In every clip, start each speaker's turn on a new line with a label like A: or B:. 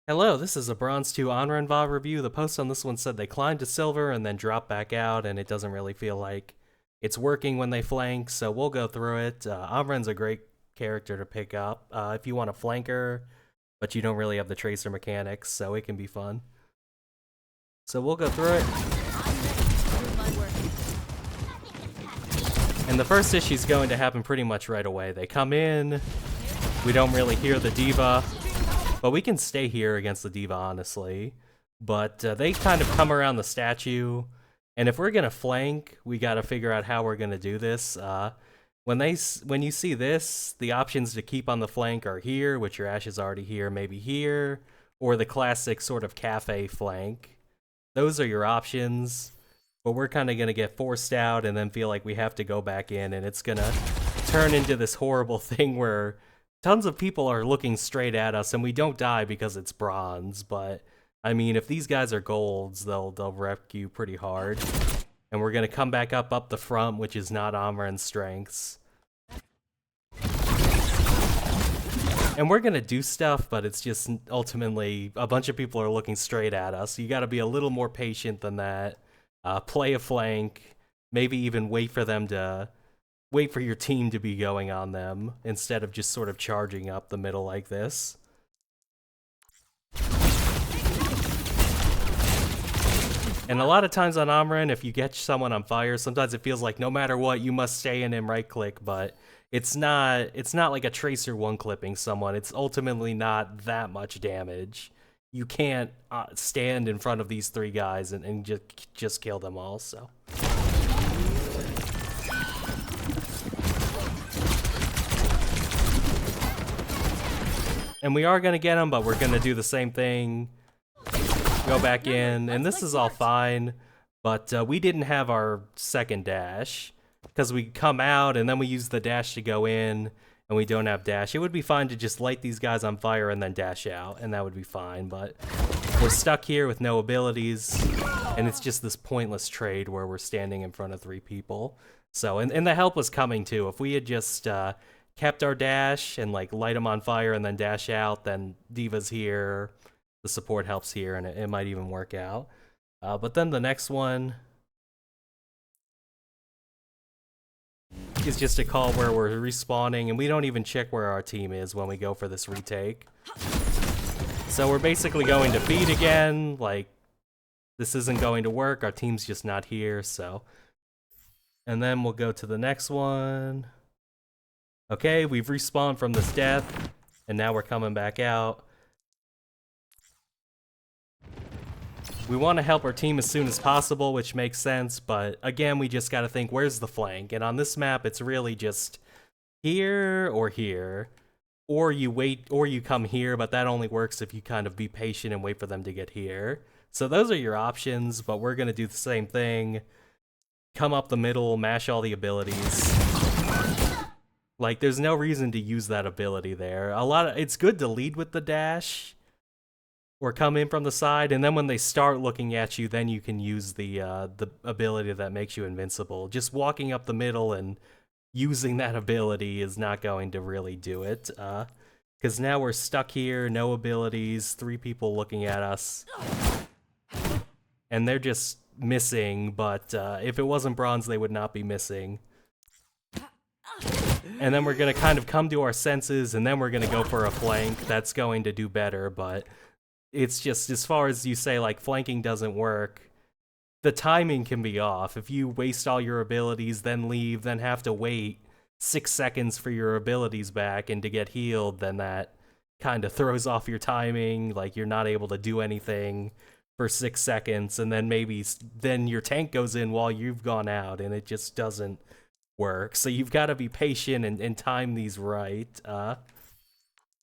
A: Hello, this is a Bronze 2 Anran VOD review. The post on this one said they climbed to silver and then dropped back out, and it doesn't really feel like it's working when they flank, so we'll go through it. Amran's a great character to pick up if you want a flanker, but you don't really have the tracer mechanics, so it can be fun. So we'll go through it. And the first issue is going to happen pretty much right away. They come in, we don't really hear the diva, but we can stay here against the diva, honestly. But they kind of come around the statue, and if we're gonna flank, we gotta figure out how we're gonna do this. When you see this, the options to keep on the flank are here, which your Ash is already here, maybe here, or the classic sort of cafe flank. Those are your options, but we're kind of gonna get forced out and then feel like we have to go back in, and it's gonna turn into this horrible thing where tons of people are looking straight at us, and we don't die because it's bronze, but I mean, if these guys are golds, they'll wreck you pretty hard. And we're gonna come back up the front, which is not Amran's strengths. And we're gonna do stuff, but it's just ultimately a bunch of people are looking straight at us. You gotta be a little more patient than that. Play a flank, maybe even wait for your team to be going on them instead of just sort of charging up the middle like this. And a lot of times on Anran, if you catch someone on fire, sometimes it feels like no matter what, you must stay in and right click, but it's not like a tracer one clipping someone. It's ultimately not that much damage. You can't stand in front of these three guys and just kill them all, so. And we are gonna get them, but we're gonna do the same thing. Go back in, and this is all fine, but we didn't have our second dash, because we come out and then we use the dash to go in, and we don't have dash. It would be fine to just light these guys on fire and then dash out, and that would be fine, but we're stuck here with no abilities, and it's just this pointless trade where we're standing in front of three people. So, and the help was coming too. If we had just kept our dash and like light them on fire and then dash out, then Diva's here, the support helps here, and it might even work out. But then the next one is just a call where we're respawning, and we don't even check where our team is when we go for this retake. So we're basically going to feed again, like, this isn't going to work, our team's just not here, so. And then we'll go to the next one. Okay, we've respawned from this death, and now we're coming back out. We want to help our team as soon as possible, which makes sense, but again, we just gotta think, where's the flank? And on this map, it's really just here, or you wait, or you come here, but that only works if you kind of be patient and wait for them to get here. So those are your options, but we're gonna do the same thing. Come up the middle, mash all the abilities. Like, there's no reason to use that ability there. It's good to lead with the dash, or come in from the side, and then when they start looking at you, then you can use the ability that makes you invincible. Just walking up the middle and using that ability is not going to really do it, because now we're stuck here, no abilities, three people looking at us, and they're just missing, but if it wasn't bronze, they would not be missing. And then we're gonna kind of come to our senses, and then we're gonna go for a flank. That's going to do better, but it's just, as far as you say, like, flanking doesn't work, the timing can be off. If you waste all your abilities, then leave, then have to wait 6 seconds for your abilities back and to get healed, then that kind of throws off your timing, like, you're not able to do anything for 6 seconds, and then then your tank goes in while you've gone out, and it just doesn't work. So you've got to be patient and time these right,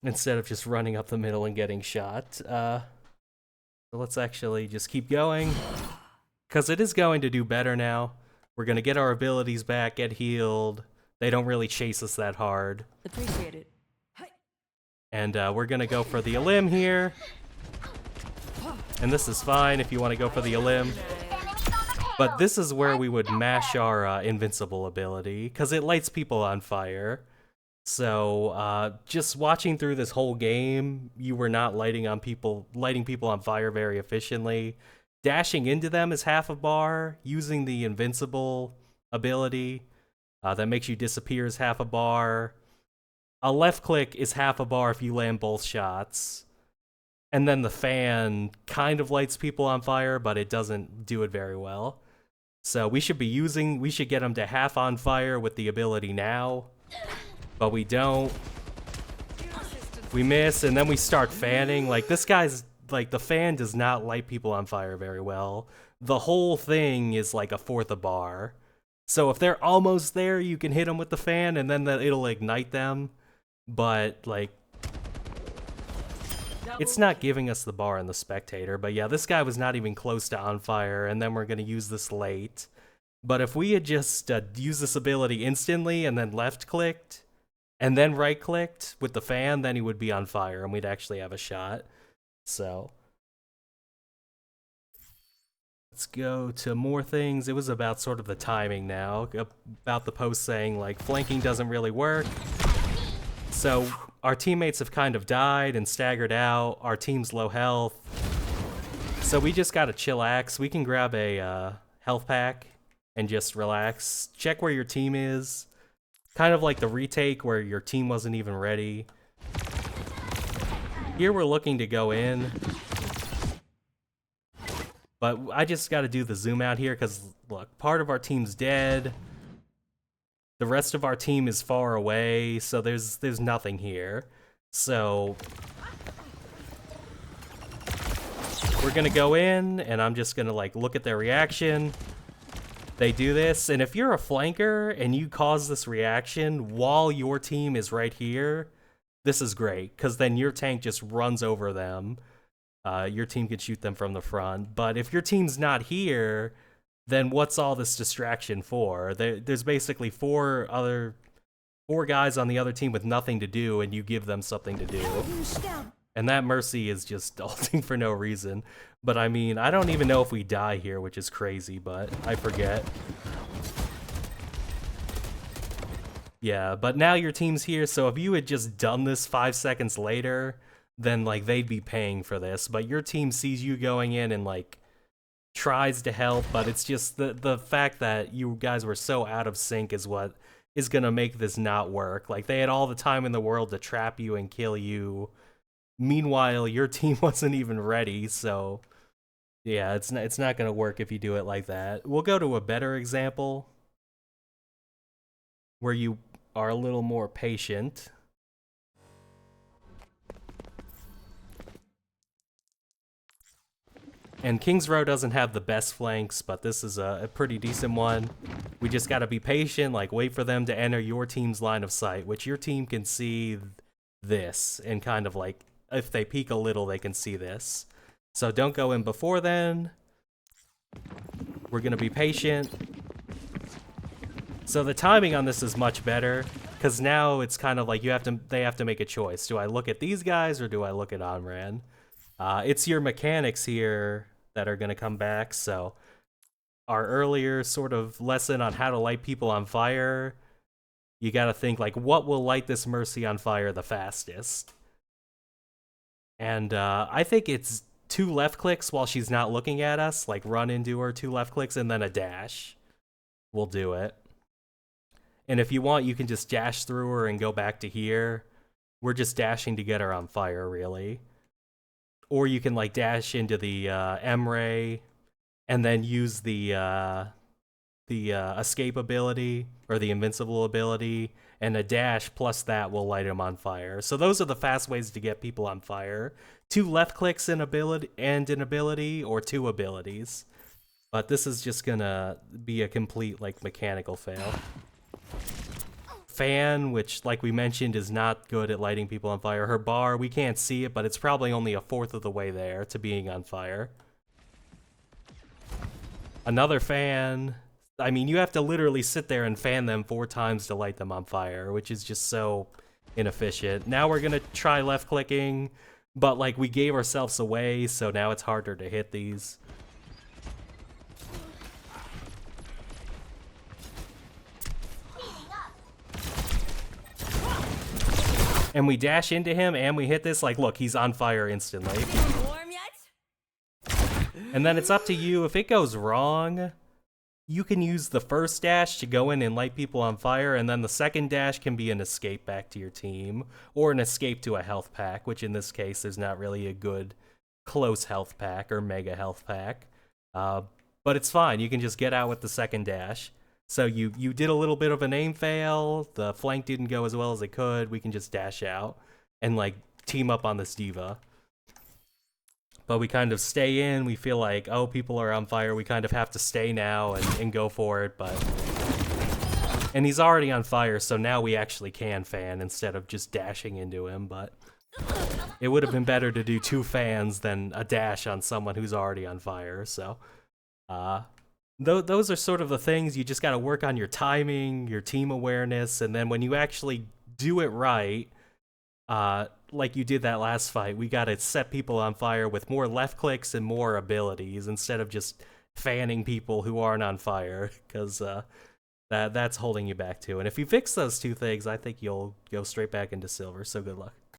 A: instead of just running up the middle and getting shot. So let's actually just keep going, because it is going to do better now. We're going to get our abilities back, get healed. They don't really chase us that hard.
B: Appreciate it.
A: And we're going to go for the elim here. And this is fine if you want to go for the elim. But this is where we would mash our invincible ability, because it lights people on fire. So just watching through this whole game, you were not lighting people on fire very efficiently. Dashing into them is half a bar. Using the invincible ability that makes you disappear is half a bar. A left click is half a bar if you land both shots. And then the fan kind of lights people on fire, but it doesn't do it very well. So we should get them to half on fire with the ability now, but we don't. We miss, and then we start fanning. Like, this guy's, like, the fan does not light people on fire very well. The whole thing is like a fourth a bar. So if they're almost there, you can hit them with the fan, and then it'll ignite them. But, like, it's not giving us the bar in the spectator. But yeah, this guy was not even close to on fire, and then we're going to use this late. But if we had just used this ability instantly and then left-clicked and then right-clicked with the fan, then he would be on fire, and we'd actually have a shot. So let's go to more things. It was about sort of the timing now, about the post saying, like, flanking doesn't really work. So our teammates have kind of died and staggered out. Our team's low health. So we just gotta chillax. We can grab a health pack and just relax. Check where your team is. Kind of like the retake where your team wasn't even ready. Here we're looking to go in. But I just gotta do the zoom out here because, look, part of our team's dead. The rest of our team is far away, so there's nothing here. So we're gonna go in, and I'm just gonna, like, look at their reaction. They do this, and if you're a flanker and you cause this reaction while your team is right here, this is great, because then your tank just runs over them. Your team can shoot them from the front. But if your team's not here, then what's all this distraction for? There's basically four guys on the other team with nothing to do, and you give them something to do. And that Mercy is just ulting for no reason. But I mean, I don't even know if we die here, which is crazy, but I forget. Yeah, but now your team's here, so if you had just done this 5 seconds later, then, like, they'd be paying for this. But your team sees you going in and, like, tries to help, but it's just the fact that you guys were so out of sync is what is gonna make this not work. Like, they had all the time in the world to trap you and kill you. Meanwhile, your team wasn't even ready, so yeah, it's not gonna work if you do it like that. We'll go to a better example where you are a little more patient. And Kings Row doesn't have the best flanks, but this is a pretty decent one. We just gotta be patient, like, wait for them to enter your team's line of sight, which your team can see this, and kind of, like, if they peek a little, they can see this. So don't go in before then. We're gonna be patient. So the timing on this is much better, because now it's kind of like they have to make a choice. Do I look at these guys or do I look at Anran? It's your mechanics here that are gonna come back. So our earlier sort of lesson on how to light people on fire, you gotta think, like, what will light this Mercy on fire the fastest? And I think it's 2 left clicks while she's not looking at us, like run into her, 2 left clicks, and then a dash. We'll do it. And if you want, you can just dash through her and go back to here. We're just dashing to get her on fire, really. Or you can, like, dash into the M-Ray and then use the escape ability or the invincible ability, and a dash plus that will light them on fire. So those are the fast ways to get people on fire. 2 left clicks and an ability, or 2 abilities. But this is just gonna be a complete, like, mechanical fail. Fan, which, like we mentioned, is not good at lighting people on fire. Her bar, we can't see it, but it's probably only a fourth of the way there to being on fire. Another fan. I mean, you have to literally sit there and fan them 4 times to light them on fire, which is just so inefficient. Now we're gonna try left clicking, but, like, we gave ourselves away, so now it's harder to hit these. and we dash into him and we hit this, like, look, he's on fire instantly.
B: Warm yet?
A: And then it's up to you. If it goes wrong, you can use the first dash to go in and light people on fire, and then the second dash can be an escape back to your team, or an escape to a health pack, which in this case, there's not really a good close health pack or mega health pack. But it's fine. You can just get out with the second dash. So you did a little bit of an aim fail. The flank didn't go as well as it could. We can just dash out and, like, team up on this diva. But we kind of stay in. We feel like, oh, people are on fire. We kind of have to stay now and go for it. And he's already on fire, so now we actually can fan instead of just dashing into him. But it would have been better to do 2 fans than a dash on someone who's already on fire. So those are sort of the things. You just got to work on your timing, your team awareness, and then when you actually do it right, like you did that last fight, we got to set people on fire with more left clicks and more abilities instead of just fanning people who aren't on fire, because that's holding you back too. And if you fix those 2 things, I think you'll go straight back into silver, so good luck.